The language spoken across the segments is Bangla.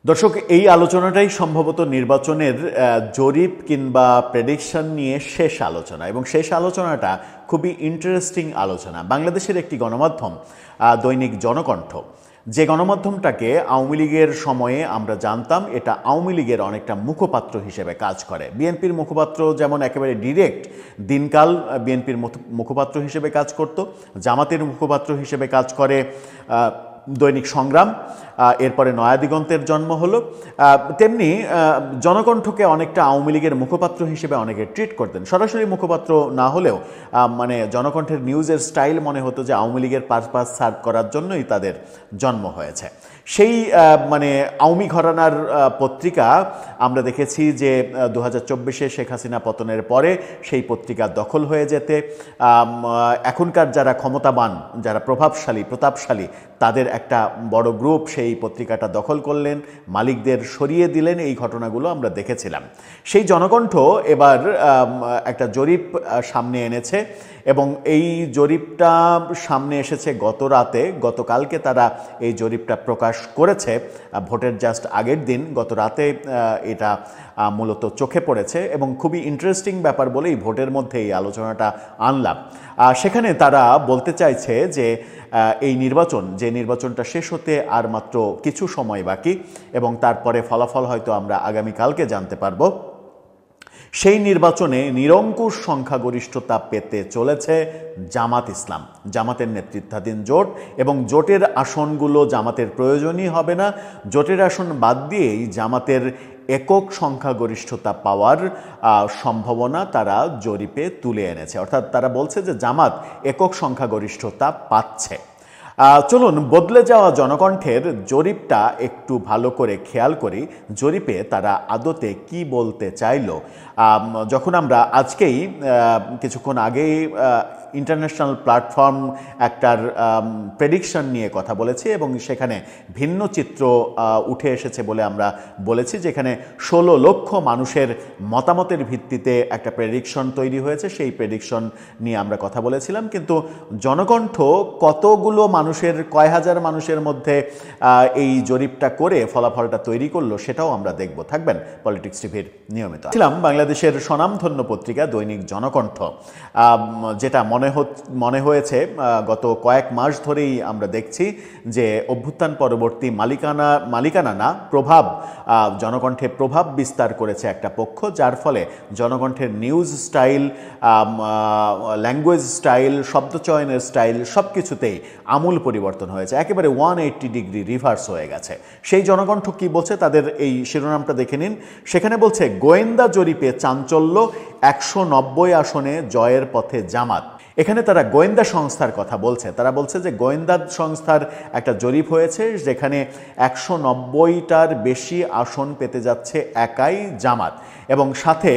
দর্শক, এই আলোচনাটাই সম্ভবত নির্বাচনের জরিপ কিংবা প্রেডিকশন নিয়ে শেষ আলোচনা, এবং শেষ আলোচনাটা খুবই ইন্টারেস্টিং আলোচনা। বাংলাদেশের একটি গণমাধ্যম দৈনিক জনকণ্ঠ, যে গণমাধ্যমটাকে আওয়ামী লীগের সময়ে আমরা জানতাম এটা আওয়ামী লীগের অনেকটা মুখপাত্র হিসেবে কাজ করে। বিএনপির মুখপাত্র যেমন একেবারে ডিরেক্ট দিনকাল বিএনপির মুখপাত্র হিসেবে কাজ করত, জামাতের মুখপাত্র হিসেবে কাজ করে দৈনিক সংগ্রাম, এরপরে নয়া দিগন্তের জন্ম হলো, তেমনি জনকণ্ঠকে অনেকটা আওয়ামী লীগের মুখপাত্র হিসেবে অনেকে ট্রিট করতেন। সরাসরি মুখপাত্র না হলেও মানে জনকণ্ঠের নিউজের স্টাইল মনে হতো যে আওয়ামী লীগের পারপাস সার্ভ করার জন্যই তাদের জন্ম হয়েছে। সেই মানে আওয়ামী ঘরানার পত্রিকা আমরা দেখেছি যে 2024-এ শেখ হাসিনা পতনের পরে সেই পত্রিকা দখল হয়ে যেতে এখনকার যারা ক্ষমতাবান, যারা প্রতাপশালী তাদের একটা বড় গ্রুপ সেই পত্রিকাটা দখল করলেন, মালিকদের সরিয়ে দিলেন। এই ঘটনাগুলো আমরা দেখেছিলাম। সেই জনকণ্ঠ এবার একটা জরিপ সামনে এনেছে, এবং এই জরিপটা সামনে এসেছে গতকালকে তারা এই জরিপটা প্রকাশ করেছে। ভোটের জাস্ট আগের দিন গত রাতে এটা মূলত চোখে পড়েছে, এবং খুবই ইন্টারেস্টিং ব্যাপার বলেই ভোটের মধ্যে এই আলোচনাটা আনলাম। সেখানে তারা বলতে চাইছে যে এই নির্বাচনটা শেষ হতে আর মাত্র কিছু সময় বাকি, এবং তারপরে ফলাফল হয়তো আমরা আগামীকালকে জানতে পারবো। সেই নির্বাচনে নিরঙ্কুশ সংখ্যাগরিষ্ঠতা পেতে চলেছে জামাত ইসলাম, জামাতের নেতৃত্বাধীন জোট, এবং জোটের আসনগুলো জামাতের প্রয়োজনই হবে না। জোটের আসন বাদ দিয়েই জামাতের একক সংখ্যাগরিষ্ঠতা পাওয়ার সম্ভাবনা তারা জরিপে তুলে এনেছে। অর্থাৎ তারা বলছে যে জামাত একক সংখ্যাগরিষ্ঠতা পাচ্ছে। চলুন বদলে যাওয়া জনকণ্ঠের জরিপটা একটু ভালো করে খেয়াল করি। জরিপে তারা আদতে কি বলতে চাইল। যখন আমরা আজকেই কিছুক্ষণ আগেই ইন্টারন্যাশনাল প্ল্যাটফর্ম একটার প্রেডিকশন নিয়ে কথা বলেছি, এবং সেখানে ভিন্ন চিত্র উঠে এসেছে বলে আমরা বলেছি, যেখানে 16 লক্ষ মানুষের মতামতের ভিত্তিতে একটা প্রেডিকশন তৈরি হয়েছে। সেই প্রেডিকশন নিয়ে আমরা কথা বলেছিলাম, কিন্তু জনকণ্ঠ কতগুলো মানুষের, কয় হাজার মানুষের মধ্যে এই জরিপটা করে ফলাফলটা তৈরি করলো সেটাও আমরা দেখব। থাকবেন পলিটিক্স টিভির নিয়মিত। ছিলাম বাংলাদেশের স্বনামধন্য পত্রিকা দৈনিক জনকণ্ঠ, যেটা মনে হয়েছে গত কয়েক মাস ধরেই আমরা দেখছি যে অভ্যুত্থান পরবর্তী মালিকানা না প্রভাব, জনকণ্ঠে প্রভাব বিস্তার করেছে একটা পক্ষ, যার ফলে জনকণ্ঠের নিউজ স্টাইল, ল্যাঙ্গুয়েজ স্টাইল, শব্দচয়নের স্টাইল সব কিছুতেই আমূল পরিবর্তন হয়েছে, একেবারে 180 ডিগ্রি রিভার্স হয়ে গেছে। সেই জনকণ্ঠ কি বলছে, তাদের এই শিরোনামটা দেখে নিন। সেখানে বলছে, গোয়েন্দা জরিপে চাঞ্চল্য, 190 আসনে জয়ের পথে জামাত। এখানে তারা গোয়েন্দা সংস্থার কথা বলছে। তারা বলছে যে গোয়েন্দা সংস্থার একটা জরিপ হয়েছে, যেখানে 190টার বেশি আসন পেতে যাচ্ছে একাই জামাত, এবং সাথে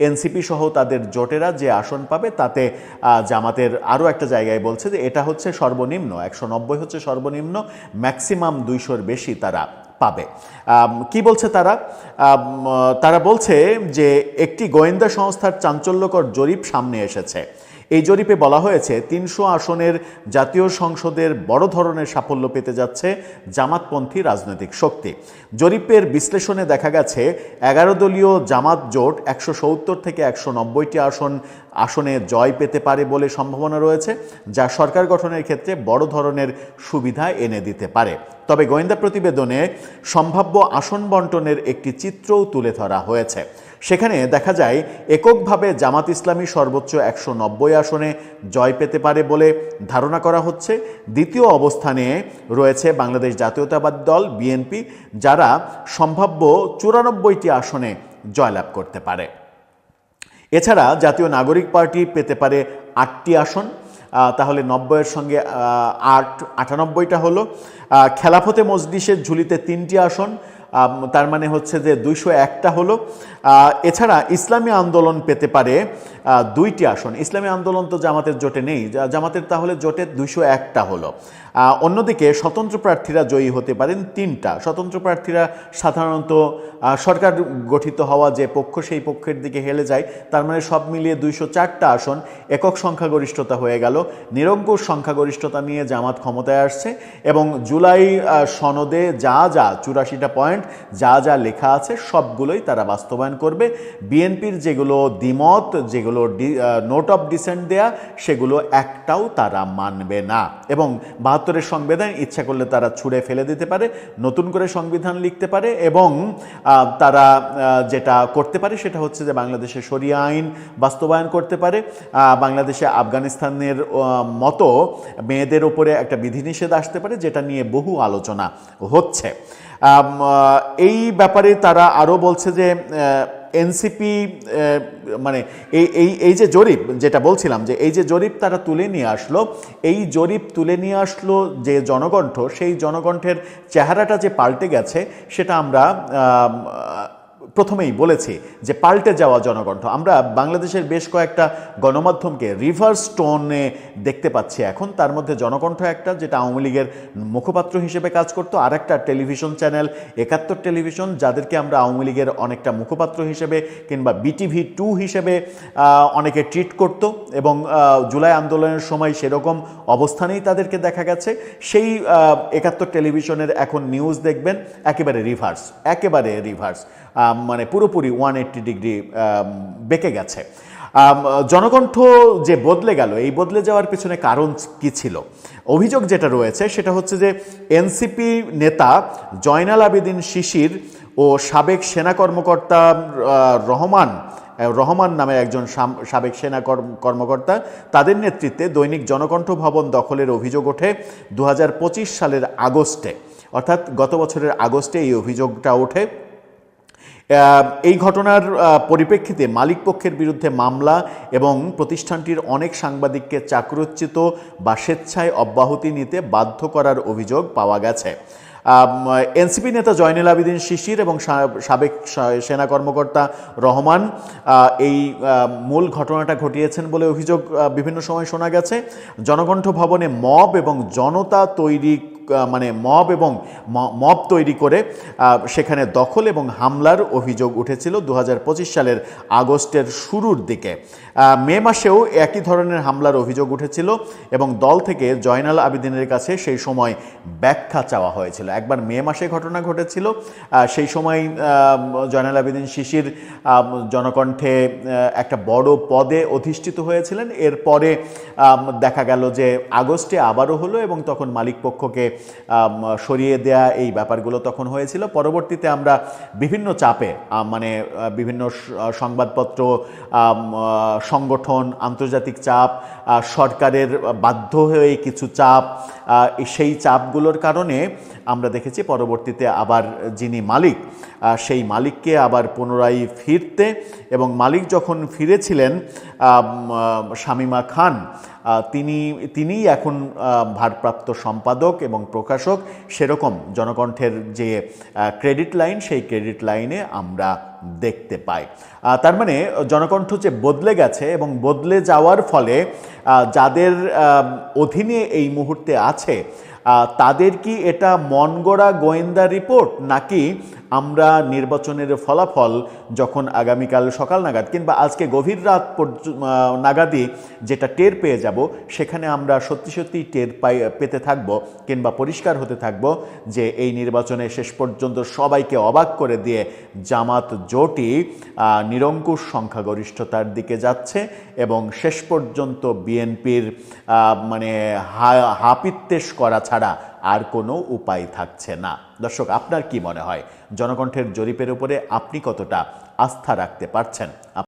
এনসিপি সহ তাদের জোটেরা যে আসন পাবে তাতে জামাতের আরও একটা জায়গায় বলছে যে এটা হচ্ছে সর্বনিম্ন, 190 হচ্ছে সর্বনিম্ন, ম্যাক্সিমাম 200-র বেশি তারা পাবে। কি বলছে তারা বলছে যে একটি গোয়েন্দা সংস্থার চাঞ্চল্যকর জরিপ সামনে এসেছে। এই জরিপে বলা হয়েছে 300 আসনের জাতীয় সংসদের বড় ধরনের সাফল্য পেতে যাচ্ছে জামাতপন্থী রাজনৈতিক শক্তি। জরিপের বিশ্লেষণে দেখা গেছে 11 দলীয় জামাত জোট 170 থেকে 190টি আসনে জয় পেতে পারে বলে সম্ভাবনা রয়েছে, যা সরকার গঠনের ক্ষেত্রে বড় ধরনের সুবিধা এনে দিতে পারে। তবে গোয়েন্দা প্রতিবেদনে সম্ভাব্য আসন বন্টনের একটি চিত্রও তুলে ধরা হয়েছে। সেখানে দেখা যায় এককভাবে জামাত ইসলামী সর্বোচ্চ 190 আসনে জয় পেতে পারে বলে ধারণা করা হচ্ছে। দ্বিতীয় অবস্থানে রয়েছে বাংলাদেশ জাতীয়তাবাদী দল বিএনপি, যারা সম্ভাব্য 94টি আসনে জয়লাভ করতে পারে। এছাড়া জাতীয় নাগরিক পার্টি পেতে পারে 8টি আসন, তাহলে 90-এর সঙ্গে 98টা হলো। খেলাফতে মজলিসের ঝুলিতে 3টি আসন, তার মানে হচ্ছে যে 201টা হলো। এছাড়া ইসলামী আন্দোলন পেতে পারে 2টি আসন। ইসলামী আন্দোলন তো জামাতের জোটে নেই, জামাতের তাহলে জোটে 201টা হলো। অন্যদিকে স্বতন্ত্র প্রার্থীরা জয়ী হতে পারেন 3টা। স্বতন্ত্র প্রার্থীরা সাধারণত সরকার গঠিত হওয়া যে পক্ষ সেই পক্ষের দিকে হেলে যায়, তার মানে সব মিলিয়ে 204টা আসন একক সংখ্যাগরিষ্ঠতা হয়ে গেল। নিরঙ্কুশ সংখ্যাগরিষ্ঠতা নিয়ে জামাত ক্ষমতায় আসছে এবং জুলাই সনদে যা 84টা পয়েন্ট যা লেখা আছে সবগুলোই তারা বাস্তবায়ন করবে। বিএনপির যেগুলো দ্বিমত, যেগুলো নোট অফ ডিসেন্ট দেয়া, সেগুলো একটাও তারা মানবে না এবং 72-এর সংবিধান ইচ্ছা করলে তারা ছুঁড়ে ফেলে দিতে পারে, নতুন করে সংবিধান লিখতে পারে এবং তারা যেটা করতে পারে সেটা হচ্ছে যে বাংলাদেশে শরিয়া আইন বাস্তবায়ন করতে পারে। বাংলাদেশে আফগানিস্তানের মতো মেয়েদের ওপরে একটা বিধিনিষেধ আসতে পারে, যেটা নিয়ে বহু আলোচনা হচ্ছে। এই ব্যাপারে তারা আরও বলছে যে এনসিপি মানে এই যে জরিপ যেটা বলছিলাম, যে এই যে জরিপ তারা তুলে নিয়ে আসলো, এই জরিপ তুলে নিয়ে আসলো যে জনকণ্ঠ, সেই জনকণ্ঠের চেহারাটা যে পাল্টে গেছে সেটা আমরা প্রথমেই বলেছি যে পাল্টে যাওয়া জনকণ্ঠ। আমরা বাংলাদেশের বেশ কয়েকটা গণমাধ্যমকে রিভার্স টোনে দেখতে পাচ্ছি এখন। তার মধ্যে জনকণ্ঠ একটা, যেটা আওয়ামী লীগের মুখপাত্র হিসেবে কাজ করতো, আর একটা টেলিভিশন চ্যানেল 71 টেলিভিশন, যাদেরকে আমরা আওয়ামী লীগের অনেকটা মুখপাত্র হিসেবে কিংবা BTV 2 হিসেবে অনেকে ট্রিট করত এবং জুলাই আন্দোলনের সময় সেরকম অবস্থানেই তাদেরকে দেখা গেছে। সেই 71 টেলিভিশনের এখন নিউজ দেখবেন একেবারে রিভার্স, মানে পুরোপুরি 180 ডিগ্রি বেঁকে গেছে। জনকণ্ঠ যে বদলে গেল, এই বদলে যাওয়ার পিছনে কারণ কি ছিল? অভিযোগ যেটা রয়েছে সেটা হচ্ছে যে এনসিপি নেতা জয়নাল আবেদিন শিশির ও সাবেক সেনা কর্মকর্তা রহমান নামে একজন সাবেক সেনা কর্মকর্তা, তাদের নেতৃত্বে দৈনিক জনকণ্ঠ ভবন দখলের অভিযোগ ওঠে 2025 সালের আগস্টে, অর্থাৎ গত বছরের আগস্টে এই অভিযোগটা ওঠে। এই ঘটনার পরিপ্রেক্ষিতে মালিক পক্ষের বিরুদ্ধে মামলা এবং প্রতিষ্ঠানটির অনেক সাংবাদিককে চাকরচ্যুত বা স্বেচ্ছায় অব্যাহতি নিতে বাধ্য করার অভিযোগ পাওয়া গেছে। এনসিপি নেতা জয়নাল আবেদিন শিশির এবং সাবেক সেনা কর্মকর্তা রহমান এই মূল ঘটনাটা ঘটিয়েছেন বলে অভিযোগ বিভিন্ন সময় শোনা গেছে। জনকণ্ঠ ভবনে মব এবং জনতা তৈরি, মানে মব তৈরি করে সেখানে দখল এবং হামলার অভিযোগ উঠেছিল 2025 সালের আগস্টের শুরুর দিকে। মে মাসেও একই ধরনের হামলার অভিযোগ উঠেছিল এবং দল থেকে জয়নাল আবেদিনের কাছে সেই সময় ব্যাখ্যা চাওয়া হয়েছিল। একবার মে মাসে ঘটনা ঘটেছিল, সেই সময় জয়নাল আবেদিন শিশির জনকণ্ঠে একটা বড় পদে অধিষ্ঠিত হয়েছিলেন। এরপরে দেখা গেল যে আগস্টে আবারও হলো এবং তখন মালিক পক্ষকে সরিয়ে দেয়া এই ব্যাপারগুলো তখন হয়েছিল। পরবর্তীতে আমরা বিভিন্ন চাপে, মানে বিভিন্ন সংবাদপত্র, সংগঠন, আন্তর্জাতিক চাপ, সরকারের বাধ্য হয়ে কিছু চাপ, সেই চাপগুলোর কারণে আমরা দেখেছি পরবর্তীতে আবার যিনি মালিক, সেই মালিককে আবার পুনরায় ফিরতে, এবং মালিক যখন ফিরেছিলেন শামীমা খান, তিনিই এখন ভারপ্রাপ্ত সম্পাদক এবং প্রকাশক। সেরকম জনকণ্ঠের যে ক্রেডিট লাইন, সেই ক্রেডিট লাইনে আমরা দেখতে পাই। তার মানে জনকণ্ঠ যে বদলে গেছে এবং বদলে যাওয়ার ফলে যাদের অধীনে এই মুহূর্তে আছে তাদের কি এটা মনগড়া গোয়েন্দা রিপোর্ট, নাকি আমরা নির্বাচনের ফলাফল যখন আগামীকাল সকাল নাগাদ কিংবা আজকে গভীর রাত নাগাদই যেটা টের পেয়ে যাব, সেখানে আমরা সত্যি টের পেতে থাকব কিংবা পরিষ্কার হতে থাকব যে এই নির্বাচনে শেষ পর্যন্ত সবাইকে অবাক করে দিয়ে জামাত জোটই নিরঙ্কুশ সংখ্যাগরিষ্ঠতার দিকে যাচ্ছে এবং শেষ পর্যন্ত বিএনপির মানে হাপিত্যেশ করা ছাড়া আর কোনো উপায় থাকছে না। দর্শক, আপনার কি মনে হয়? জনকণ্ঠের জরিপের উপরে আপনি কতটা আস্থা রাখতে পারছেন?